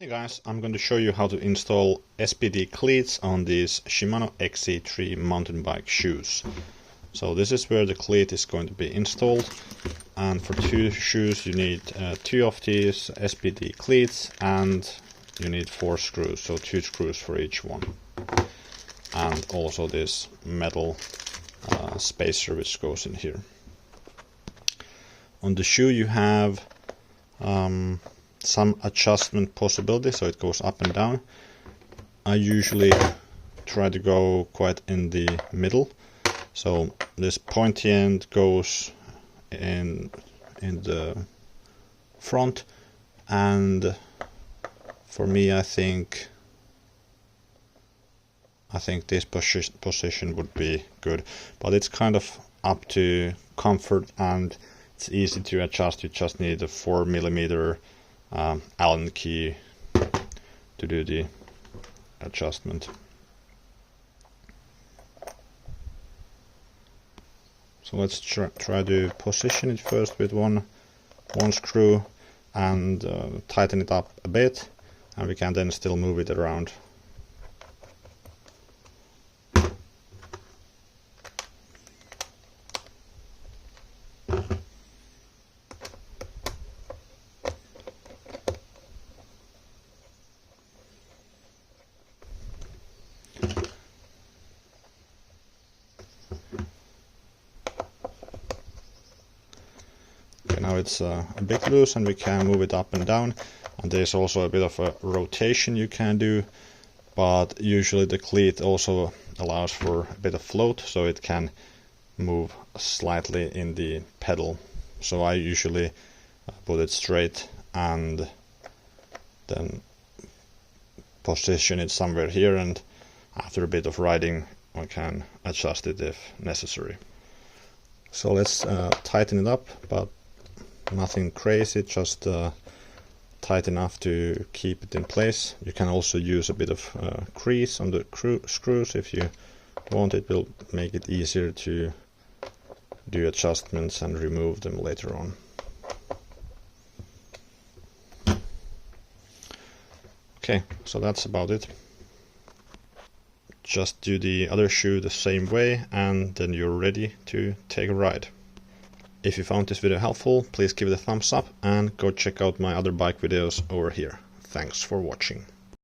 Hey guys, I'm going to show you how to install SPD cleats on these Shimano XC3 mountain bike shoes. So this is where the cleat is going to be installed, and for two shoes you need two of these SPD cleats and you need 4 screws, so 2 screws for each one, and also this metal spacer which goes in here. On the shoe you have some adjustment possibility, so it goes up and down. I usually try to go quite in the middle, so this pointy end goes in the front, and for me I think this position would be good, but it's kind of up to comfort and it's easy to adjust. You just need a 4mm Allen key to do the adjustment. So let's try to position it first with one screw and tighten it up a bit, and we can then still move it around. Now it's a bit loose and we can move it up and down, and there's also a bit of a rotation you can do, but usually the cleat also allows for a bit of float, so it can move slightly in the pedal. So I usually put it straight and then position it somewhere here, and after a bit of riding I can adjust it if necessary. So let's tighten it up, but nothing crazy, just tight enough to keep it in place. You can also use a bit of grease on the screws if you want. It will make it easier to do adjustments and remove them later on. Okay, so that's about it. Just do the other shoe the same way and then you're ready to take a ride. If you found this video helpful, please give it a thumbs up and go check out my other bike videos over here. Thanks for watching.